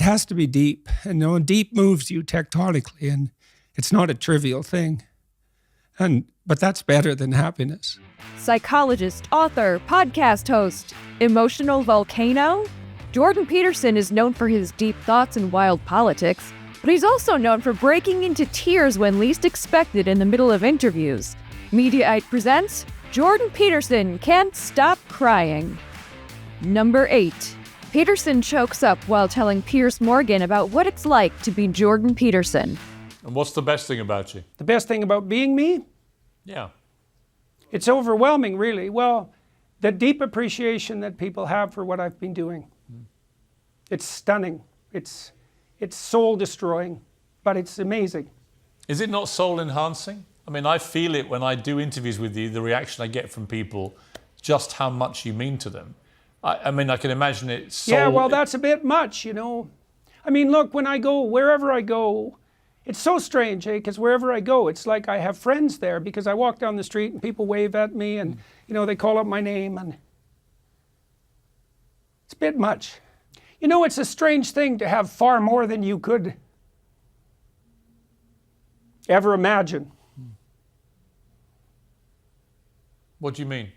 has to be deep. And deep moves you tectonically, and it's not a trivial thing. But that's better than happiness. Psychologist, author, podcast host, emotional volcano? Jordan Peterson is known for his deep thoughts and wild politics, but he's also known for breaking into tears when least expected in the middle of interviews. Mediaite presents Jordan Peterson Can't Stop Crying. Number 8. Peterson chokes up while telling Piers Morgan about what it's like to be Jordan Peterson. And what's the best thing about you? The best thing about being me? Yeah. It's overwhelming, really. Well, the deep appreciation that people have for what I've been doing. It's stunning. It's soul-destroying, but it's amazing. Is it not soul-enhancing? I mean, I feel it when I do interviews with you, the reaction I get from people, just how much you mean to them. I mean, I can imagine it's soul... Yeah, well, that's a bit much, I mean, look, when I go, wherever I go, it's so strange, because wherever I go, it's like I have friends there, because I walk down the street and people wave at me and, they call out my name, and it's a bit much. It's a strange thing to have far more than you could ever imagine. What do you mean?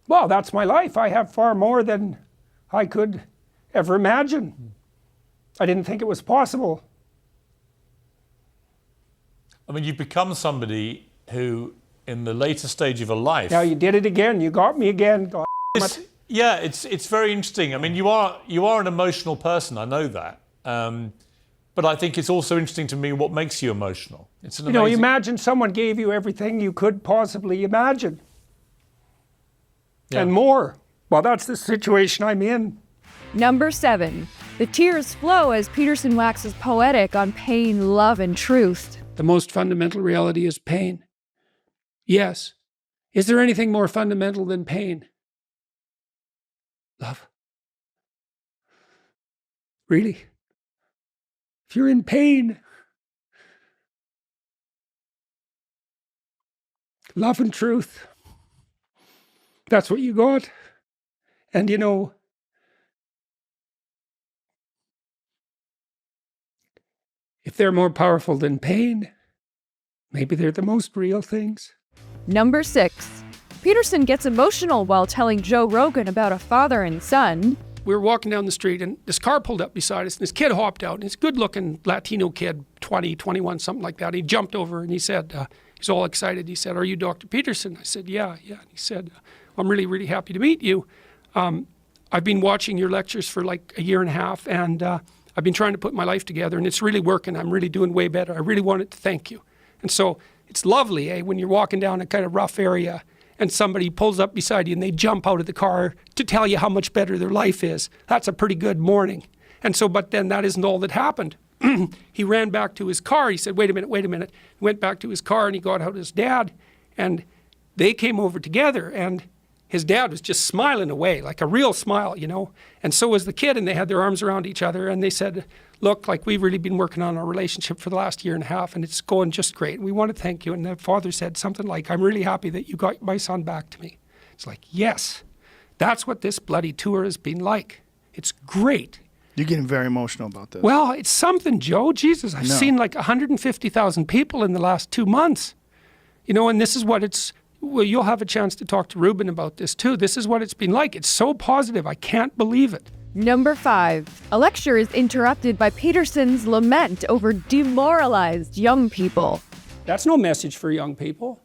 Well, that's my life. I have far more than I could ever imagine. I didn't think it was possible. I mean, you've become somebody who, in the later stage of your life... Now you did it again. You got me again. It's very interesting. I mean, you are an emotional person. I know that. But I think it's also interesting to me what makes you emotional. It's an amazing... imagine someone gave you everything you could possibly imagine. Yeah. And more. Well, that's the situation I'm in. Number 7. The tears flow as Peterson waxes poetic on pain, love, and truth. The most fundamental reality is pain. Yes. Is there anything more fundamental than pain? Love. Really? If you're in pain, love and truth, that's what you got. And if they're more powerful than pain, maybe they're the most real things. Number 6. Peterson gets emotional while telling Joe Rogan about a father and son. We were walking down the street and this car pulled up beside us and this kid hopped out. And he's a good-looking Latino kid, 20, 21, something like that. He jumped over and he said, he's all excited. He said, "Are you Dr. Peterson?" I said, yeah. And he said, "I'm really, really happy to meet you. I've been watching your lectures for like a year and a half and I've been trying to put my life together and it's really working. I'm really doing way better. I really wanted to thank you." And so it's lovely, when you're walking down a kind of rough area and somebody pulls up beside you and they jump out of the car to tell you how much better their life is. That's a pretty good morning. And so, but then that isn't all that happened. He ran back to his car. He said, wait a minute. He went back to his car and he got out his dad and they came over together and his dad was just smiling away, like a real smile, And so was the kid, and they had their arms around each other, and they said, "Look, like we've really been working on our relationship for the last year and a half, and it's going just great. We want to thank you." And the father said something like, "I'm really happy that you got my son back to me." It's like, yes, that's what this bloody tour has been like. It's great. You're getting very emotional about this. Well, it's something, Joe. Jesus, I've seen like 150,000 people in the last 2 months. And this is what it's... Well, you'll have a chance to talk to Ruben about this too. This is what it's been like. It's so positive. I can't believe it. Number 5. A lecture is interrupted by Peterson's lament over demoralized young people. That's no message for young people.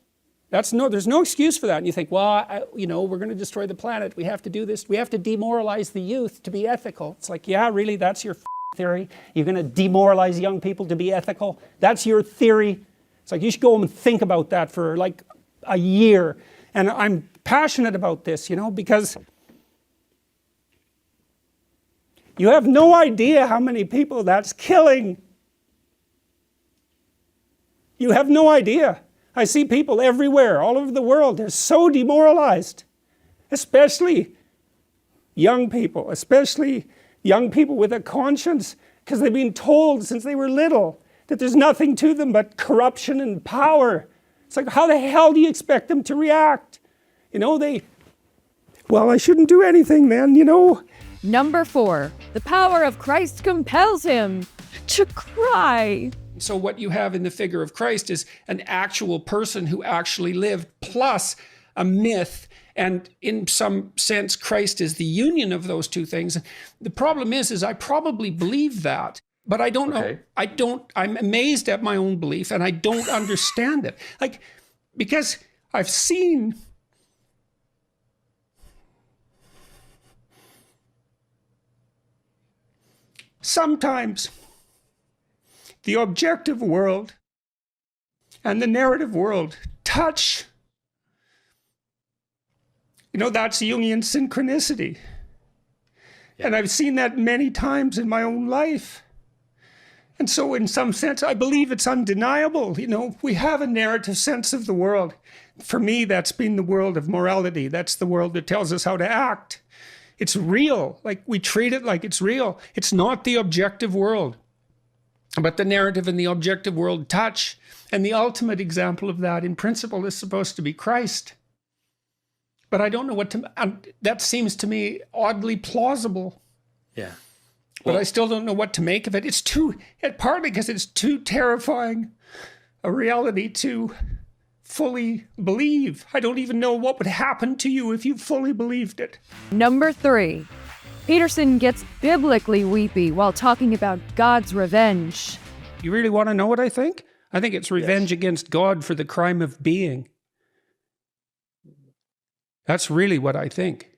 There's no excuse for that. And you think, well, we're going to destroy the planet. We have to do this. We have to demoralize the youth to be ethical. It's like, yeah, really, that's your theory? You're going to demoralize young people to be ethical? That's your theory? It's like, you should go home and think about that for like a year. And I'm passionate about this, because you have no idea how many people that's killing. You have no idea. I see people everywhere, all over the world. They're so demoralized, especially young people with a conscience, because they've been told since they were little that there's nothing to them but corruption and power. It's like, how the hell do you expect them to react? Well, I shouldn't do anything then, Number 4, the power of Christ compels him to cry. So what you have in the figure of Christ is an actual person who actually lived, plus a myth. And in some sense, Christ is the union of those two things. The problem is I probably believe that, but I don't know. I'm amazed at my own belief, and I don't understand it. Like, because I've seen sometimes the objective world and the narrative world touch. That's Jungian synchronicity. Yeah. And I've seen that many times in my own life. And so in some sense, I believe it's undeniable. We have a narrative sense of the world. For me, that's been the world of morality. That's the world that tells us how to act. It's real. Like, we treat it like it's real. It's not the objective world. But the narrative and the objective world touch. And the ultimate example of that, in principle, is supposed to be Christ. But I don't know what to... that seems to me oddly plausible. Yeah. But I still don't know what to make of it. It's partly because it's too terrifying a reality to fully believe. I don't even know what would happen to you if you fully believed it. Number 3, Peterson gets biblically weepy while talking about God's revenge. You really want to know what I think? I think it's revenge against God for the crime of being. That's really what I think.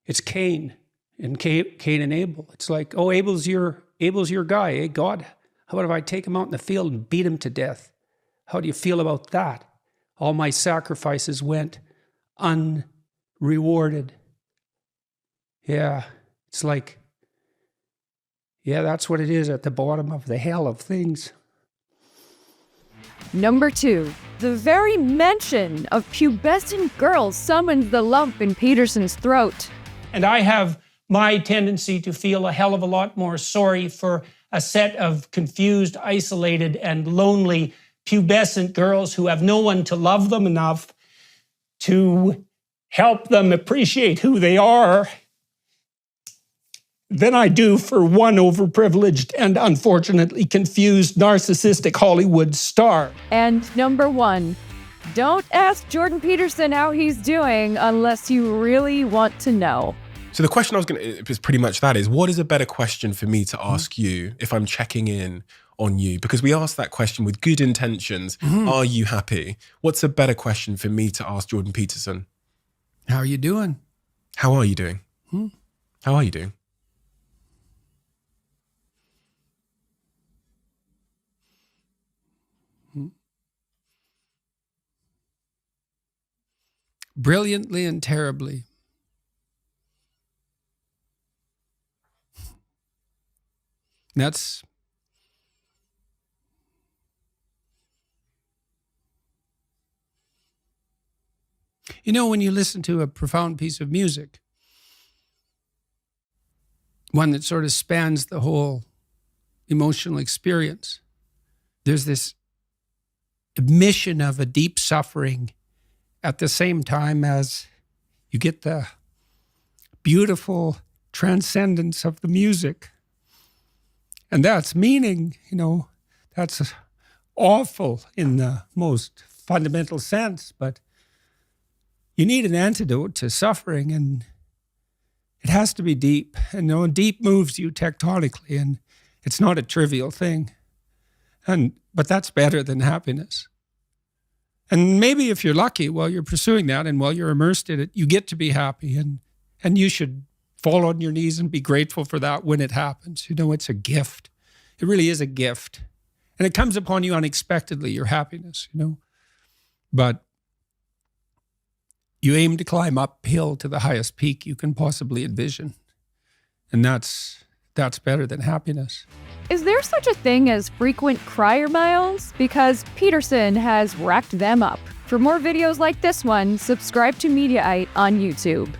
It's Cain and Cain and Abel. It's like, oh, Abel's your guy, eh? God, how about if I take him out in the field and beat him to death? How do you feel about that? All my sacrifices went unrewarded. Yeah, it's like, yeah, that's what it is at the bottom of the hell of things. Number 2, the very mention of pubescent girls summons the lump in Peterson's throat. And I have my tendency to feel a hell of a lot more sorry for a set of confused, isolated, and lonely pubescent girls who have no one to love them enough to help them appreciate who they are than I do for one overprivileged and unfortunately confused narcissistic Hollywood star. And number 1, don't ask Jordan Peterson how he's doing unless you really want to know. So the question I was going to, is pretty much that is, what is a better question for me to ask you if I'm checking in on you? Because we asked that question with good intentions. Are you happy? What's a better question for me to ask Jordan Peterson? How are you doing? How are you doing? How are you doing? Brilliantly and terribly. That's... when you listen to a profound piece of music, one that sort of spans the whole emotional experience, there's this admission of a deep suffering at the same time as you get the beautiful transcendence of the music. And that's meaning, that's awful in the most fundamental sense, but you need an antidote to suffering, and it has to be deep. And deep moves you tectonically, and it's not a trivial thing. But that's better than happiness. And maybe if you're lucky while you're pursuing that and while you're immersed in it, you get to be happy, and you should fall on your knees and be grateful for that when it happens. It's a gift. It really is a gift. And it comes upon you unexpectedly, your happiness, But you aim to climb uphill to the highest peak you can possibly envision. And that's better than happiness. Is there such a thing as frequent crier miles? Because Peterson has racked them up. For more videos like this one, subscribe to Mediaite on YouTube.